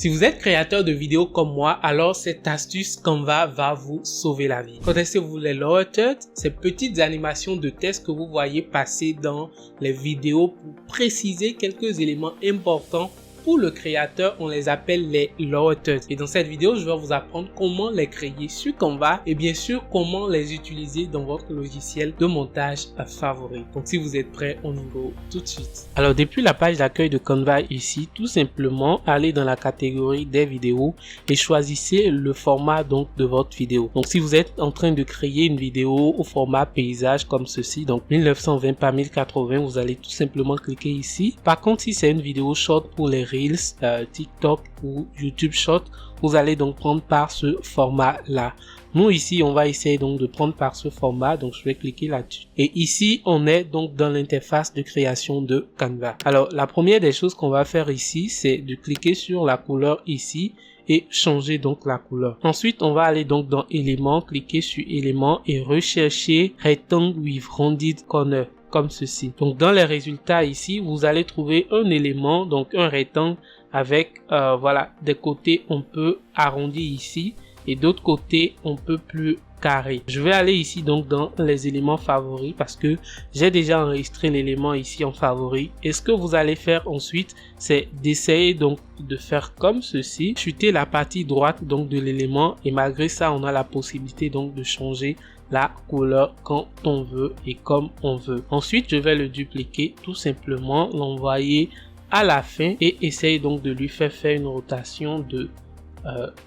Si vous êtes créateur de vidéos comme moi, alors cette astuce Canva va vous sauver la vie. Connaissez-vous les lower thirds? Ces petites animations de test que vous voyez passer dans les vidéos pour préciser quelques éléments importants. Pour le créateur, on les appelle les lower thirds. Et dans cette vidéo, je vais vous apprendre comment les créer sur Canva et bien sûr comment les utiliser dans votre logiciel de montage favori. Donc si vous êtes prêts, on y va tout de suite. Alors depuis la page d'accueil de Canva ici, tout simplement allez dans la catégorie des vidéos et choisissez le format donc de votre vidéo. Donc si vous êtes en train de créer une vidéo au format paysage comme ceci, donc 1920 par 1080, vous allez tout simplement cliquer ici. Par contre, si c'est une vidéo short pour les Reels, TikTok ou YouTube Short, vous allez donc prendre par ce format là. Nous ici on va essayer donc de prendre par ce format, donc je vais cliquer là-dessus et ici on est donc dans l'interface de création de Canva. Alors la première des choses qu'on va faire ici, c'est de cliquer sur la couleur ici et changer donc la couleur. Ensuite on va aller donc dans éléments, cliquer sur éléments et rechercher rectangle with rounded corner comme ceci. Donc dans les résultats ici, vous allez trouver un élément, donc un rectangle avec voilà, des côtés on peut arrondir ici et d'autres côtés on peut plus carré. Je vais aller ici donc dans les éléments favoris parce que j'ai déjà enregistré l'élément ici en favori. Et ce que vous allez faire ensuite, c'est d'essayer donc de faire comme ceci, chuter la partie droite donc de l'élément et malgré ça on a la possibilité donc de changer la couleur quand on veut et comme on veut. Ensuite je vais le dupliquer, tout simplement l'envoyer à la fin et essayer donc de lui faire une rotation de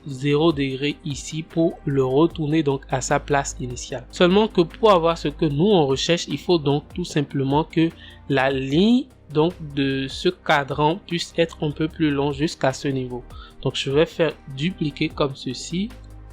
0 degré ici pour le retourner donc à sa place initiale. Seulement que pour avoir ce que nous on recherche, il faut donc tout simplement que la ligne donc de ce cadran puisse être un peu plus long jusqu'à ce niveau. Donc je vais faire dupliquer comme ceci,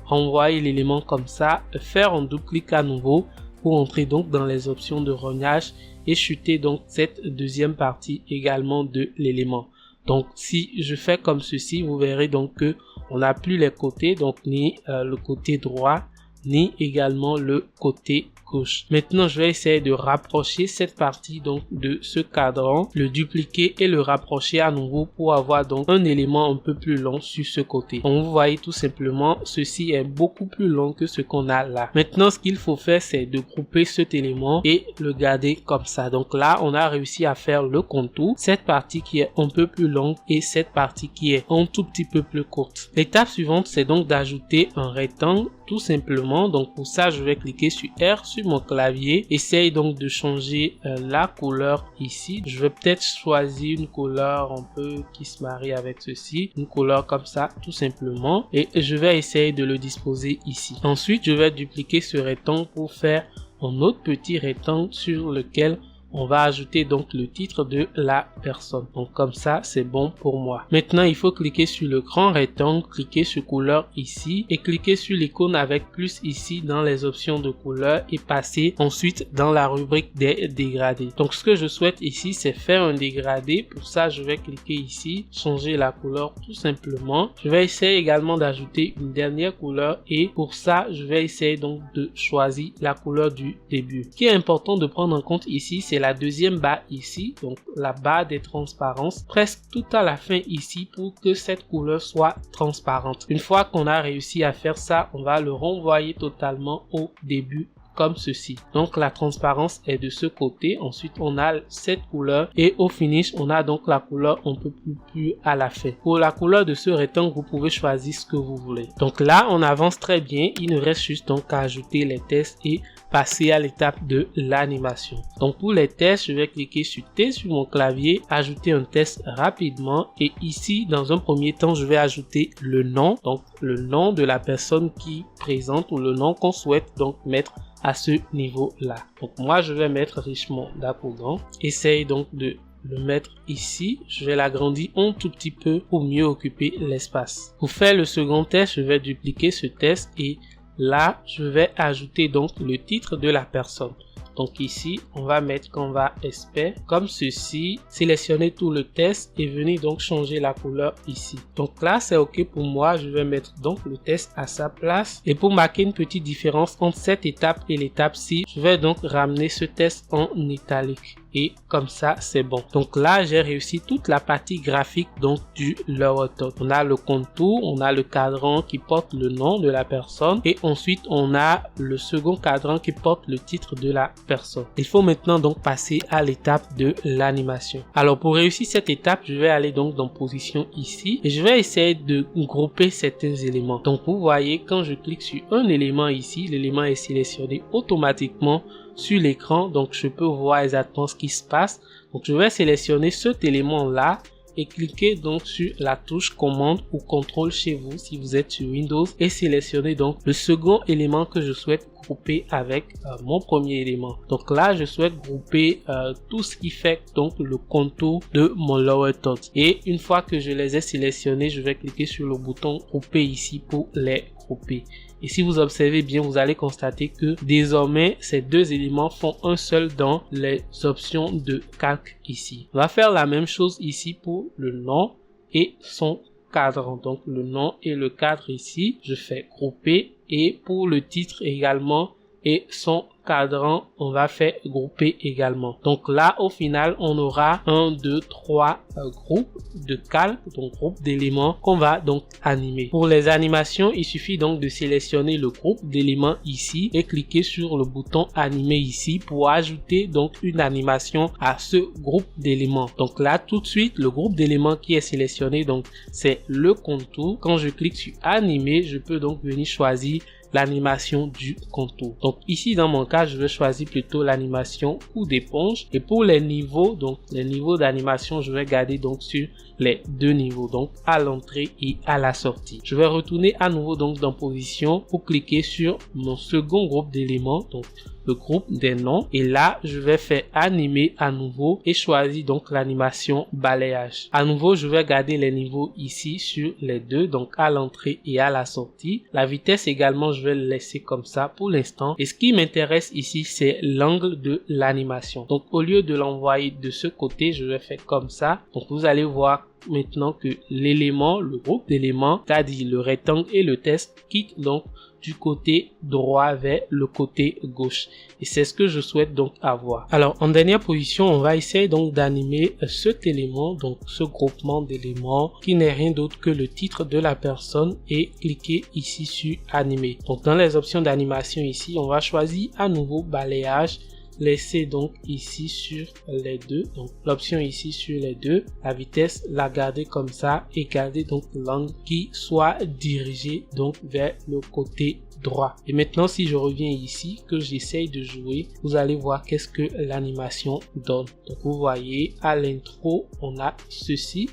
envoyer l'élément comme ça, faire un double clic à nouveau pour entrer donc dans les options de rognage et chuter donc cette deuxième partie également de l'élément. Donc si je fais comme ceci, vous verrez donc que on n'a plus les côtés, donc ni le côté droit ni également le côté gauche. Maintenant je vais essayer de rapprocher cette partie donc de ce cadran, le dupliquer et le rapprocher à nouveau pour avoir donc un élément un peu plus long sur ce côté. Donc vous voyez tout simplement ceci est beaucoup plus long que ce qu'on a là. Maintenant ce qu'il faut faire, c'est de grouper cet élément et le garder comme ça. Donc là on a réussi à faire le contour, cette partie qui est un peu plus longue et cette partie qui est un tout petit peu plus courte. L'étape suivante, c'est donc d'ajouter un rectangle tout simplement. Donc pour ça je vais cliquer sur R sur mon clavier, essaye donc de changer la couleur ici. Je vais peut-être choisir une couleur un peu qui se marie avec ceci, une couleur comme ça tout simplement, et je vais essayer de le disposer ici. Ensuite je vais dupliquer ce rectangle pour faire un autre petit rectangle sur lequel on va ajouter donc le titre de la personne. Donc comme ça c'est bon pour moi. Maintenant il faut cliquer sur le grand rectangle, cliquer sur couleur ici et cliquer sur l'icône avec plus ici dans les options de couleur et passer ensuite dans la rubrique des dégradés. Donc ce que je souhaite ici, c'est faire un dégradé. Pour ça je vais cliquer ici, changer la couleur tout simplement. Je vais essayer également d'ajouter une dernière couleur et pour ça je vais essayer donc de choisir la couleur du début. Ce qui est important de prendre en compte ici, c'est la deuxième barre ici, donc la barre des transparences presque tout à la fin ici pour que cette couleur soit transparente. Une fois qu'on a réussi à faire ça, on va le renvoyer totalement au début comme ceci. Donc la transparence est de ce côté, ensuite on a cette couleur et au finish on a donc la couleur un peu plus à la fin. Pour la couleur de ce rectangle, vous pouvez choisir ce que vous voulez. Donc là on avance très bien, il nous reste juste donc à ajouter les tests et passer à l'étape de l'animation. Donc pour les tests, je vais cliquer sur T sur mon clavier, ajouter un test rapidement et ici dans un premier temps je vais ajouter le nom, donc le nom de la personne qui présente ou le nom qu'on souhaite donc mettre à ce niveau là. Donc moi je vais mettre Richemont Dapogan, essaye donc de le mettre ici, je vais l'agrandir un tout petit peu pour mieux occuper l'espace. Pour faire le second test, je vais dupliquer ce test et là je vais ajouter donc le titre de la personne. Donc ici on va mettre Canva Expert comme ceci, sélectionner tout le test et venir donc changer la couleur ici. Donc là c'est ok pour moi, je vais mettre donc le test à sa place et pour marquer une petite différence entre cette étape et l'étape ci, je vais donc ramener ce test en italique. et comme ça c'est bon. Donc là j'ai réussi toute la partie graphique donc du lower third. On a le contour, on a le cadran qui porte le nom de la personne et ensuite on a le second cadran qui porte le titre de la personne. Il faut maintenant donc passer à l'étape de l'animation. Alors pour réussir cette étape, je vais aller donc dans position ici et je vais essayer de grouper certains éléments. Donc vous voyez, quand je clique sur un élément ici, l'élément est sélectionné automatiquement sur l'écran, donc je peux voir exactement ce qui se passe. Donc je vais sélectionner cet élément là et cliquer donc sur la touche commande ou contrôle chez vous si vous êtes sur Windows et sélectionner donc le second élément que je souhaite grouper avec mon premier élément. Donc là je souhaite grouper tout ce qui fait donc le contour de mon lower third, et une fois que je les ai sélectionnés, je vais cliquer sur le bouton grouper ici pour les grouper. Et si vous observez bien, vous allez constater que désormais ces deux éléments font un seul dans les options de calque ici. On va faire la même chose ici pour le nom et son cadre. Donc le nom et le cadre ici, je fais grouper, et pour le titre également et son cadran, on va faire grouper également. Donc là au final on aura 1, 2, 3 groupes de calques, donc groupes d'éléments qu'on va donc animer. Pour les animations, il suffit donc de sélectionner le groupe d'éléments ici et cliquer sur le bouton animer ici pour ajouter donc une animation à ce groupe d'éléments. Donc là tout de suite le groupe d'éléments qui est sélectionné, donc c'est le contour. Quand je clique sur animer, je peux donc venir choisir l'animation du contour. Donc ici dans mon cas, je vais choisir plutôt l'animation coup d'éponge, et pour les niveaux, donc les niveaux d'animation, je vais garder donc sur les deux niveaux, donc à l'entrée et à la sortie. Je vais retourner à nouveau donc dans position pour cliquer sur mon second groupe d'éléments, donc le groupe des noms, et là je vais faire animer à nouveau et choisir donc l'animation balayage. À nouveau je vais garder les niveaux ici sur les deux, donc à l'entrée et à la sortie. La vitesse également je vais le laisser comme ça pour l'instant, et ce qui m'intéresse ici c'est l'angle de l'animation. Donc au lieu de l'envoyer de ce côté, je vais faire comme ça. Donc vous allez voir maintenant que l'élément, le groupe d'éléments, c'est-à-dire le rectangle et le texte, quitte donc du côté droit vers le côté gauche, et c'est ce que je souhaite donc avoir. Alors en dernière position, on va essayer donc d'animer cet élément, donc ce groupement d'éléments qui n'est rien d'autre que le titre de la personne, et cliquer ici sur animer. Donc dans les options d'animation ici, on va choisir à nouveau balayage, laisser donc ici sur les deux, donc l'option ici sur les deux, la vitesse la garder comme ça et garder donc l'angle qui soit dirigé donc vers le côté droit. Et maintenant si je reviens ici, que j'essaye de jouer, vous allez voir qu'est-ce que l'animation donne. Donc vous voyez à l'intro on a ceci,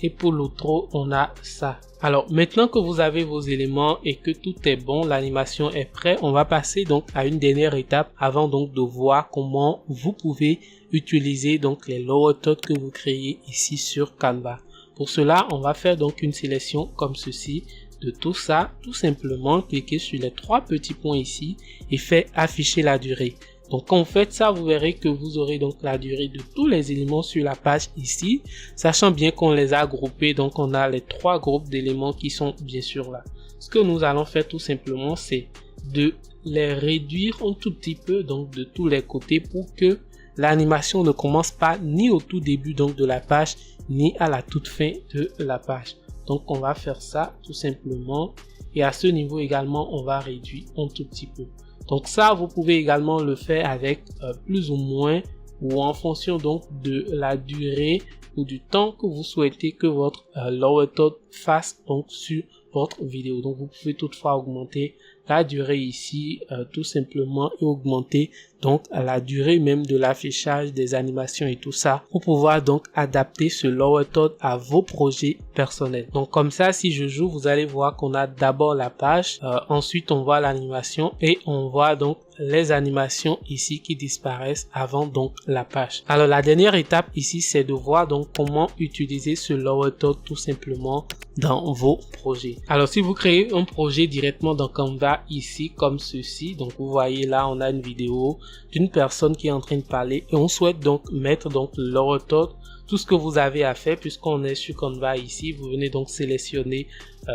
et pour l'outro on a ça. Alors maintenant que vous avez vos éléments et que tout est bon, l'animation est prête, on va passer donc à une dernière étape avant donc de voir comment vous pouvez utiliser donc les lower third que vous créez ici sur Canva. Pour cela, on va faire donc une sélection comme ceci de tout ça, tout simplement cliquer sur les trois petits points ici et faire afficher la durée. Donc quand vous faites ça, vous verrez que vous aurez donc la durée de tous les éléments sur la page ici, sachant bien qu'on les a groupés, donc on a les trois groupes d'éléments qui sont bien sûr là. Ce que nous allons faire tout simplement, c'est de les réduire un tout petit peu, donc de tous les côtés, pour que l'animation ne commence pas ni au tout début donc de la page, ni à la toute fin de la page. Donc on va faire ça tout simplement, et à ce niveau également on va réduire un tout petit peu. Donc ça, vous pouvez également le faire avec plus ou moins, ou en fonction donc de la durée ou du temps que vous souhaitez que votre lower third fasse donc sur votre vidéo. Donc vous pouvez toutefois augmenter la durée ici tout simplement, et augmenter donc la durée même de l'affichage des animations et tout ça, pour pouvoir donc adapter ce lower third à vos projets personnels. Donc comme ça, si je joue, vous allez voir qu'on a d'abord la page, ensuite on voit l'animation, et on voit donc les animations ici qui disparaissent avant donc la page. Alors la dernière étape ici, c'est de voir donc comment utiliser ce lower third tout simplement dans vos projets. Alors si vous créez un projet directement dans Canva ici comme ceci, donc vous voyez là on a une vidéo d'une personne qui est en train de parler, et on souhaite donc mettre donc le lower third tout ce que vous avez à faire, puisqu'on est sur Canva ici, vous venez donc sélectionner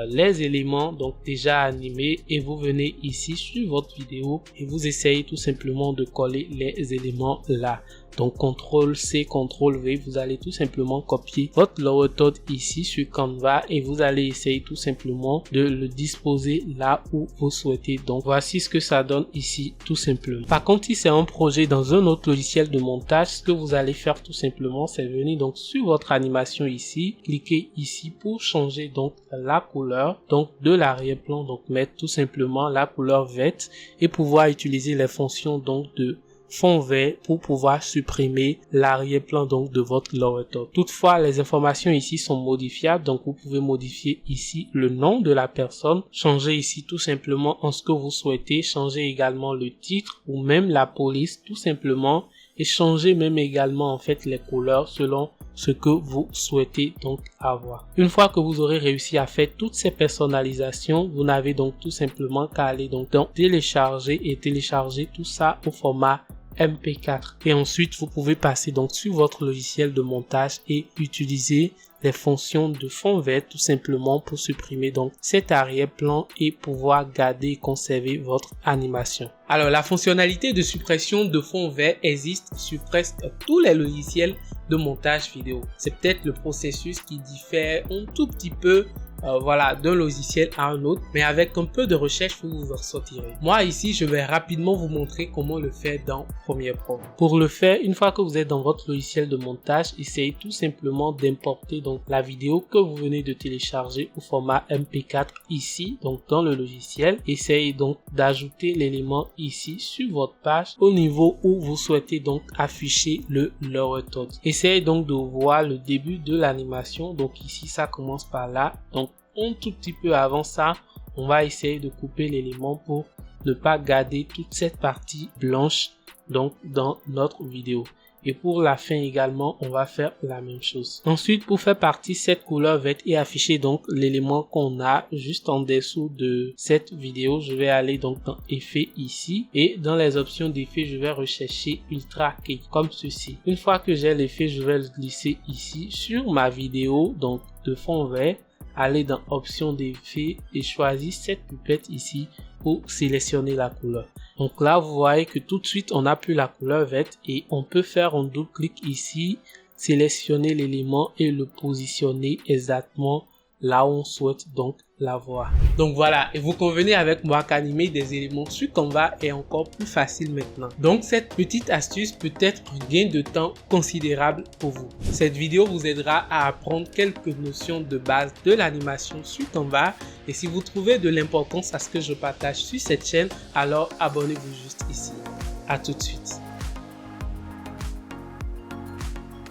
les éléments donc déjà animés et vous venez ici sur votre vidéo et vous essayez tout simplement de coller les éléments là. Donc CTRL-C, CTRL-V, vous allez tout simplement copier votre lower third ici sur Canva et vous allez essayer tout simplement de le disposer là où vous souhaitez. Donc voici ce que ça donne ici tout simplement. Par contre, si c'est un projet dans un autre logiciel de montage, ce que vous allez faire tout simplement, c'est venir donc sur votre animation ici, cliquer ici pour changer donc la couleur donc de l'arrière-plan, donc mettre tout simplement la couleur verte et pouvoir utiliser les fonctions donc de fond vert pour pouvoir supprimer l'arrière-plan donc de votre lower third. Toutefois, les informations ici sont modifiables, donc vous pouvez modifier ici le nom de la personne, changer ici tout simplement en ce que vous souhaitez, changer également le titre ou même la police tout simplement et changer même également en fait les couleurs selon ce que vous souhaitez donc avoir. Une fois que vous aurez réussi à faire toutes ces personnalisations, vous n'avez donc tout simplement qu'à aller donc dans télécharger et télécharger tout ça au format MP4 et ensuite vous pouvez passer donc sur votre logiciel de montage et utiliser les fonctions de fond vert tout simplement pour supprimer donc cet arrière-plan et pouvoir garder et conserver votre animation. Alors la fonctionnalité de suppression de fond vert existe sur presque tous les logiciels de montage vidéo. C'est peut-être le processus qui diffère un tout petit peu d'un logiciel à un autre, mais avec un peu de recherche vous vous en sortirez. Moi ici je vais rapidement vous montrer comment le faire dans Premiere Pro. Pour le faire, une fois que vous êtes dans votre logiciel de montage, essayez tout simplement d'importer donc la vidéo que vous venez de télécharger au format MP4 ici donc dans le logiciel. Essayez donc d'ajouter l'élément ici sur votre page au niveau où vous souhaitez donc afficher le lower third. Essayez donc de voir le début de l'animation, donc ici ça commence par là, donc un tout petit peu avant ça, on va essayer de couper l'élément pour ne pas garder toute cette partie blanche donc dans notre vidéo. Et pour la fin également, on va faire la même chose. Ensuite, pour faire partie cette couleur verte et afficher donc l'élément qu'on a juste en dessous de cette vidéo, je vais aller donc dans effet ici et dans les options d'effet, je vais rechercher Ultra Key comme ceci. Une fois que j'ai l'effet, je vais le glisser ici sur ma vidéo donc de fond vert. Aller dans option d'effet et choisir cette pipette ici pour sélectionner la couleur. Donc là vous voyez que tout de suite on n'a plus la couleur verte et on peut faire un double clic ici, sélectionner l'élément et le positionner exactement là où on souhaite donc l'avoir. Donc voilà, et vous convenez avec moi qu'animer des éléments sur Canva est encore plus facile maintenant. Donc cette petite astuce peut être un gain de temps considérable pour vous. Cette vidéo vous aidera à apprendre quelques notions de base de l'animation sur Canva et si vous trouvez de l'importance à ce que je partage sur cette chaîne, alors abonnez-vous juste ici. À tout de suite.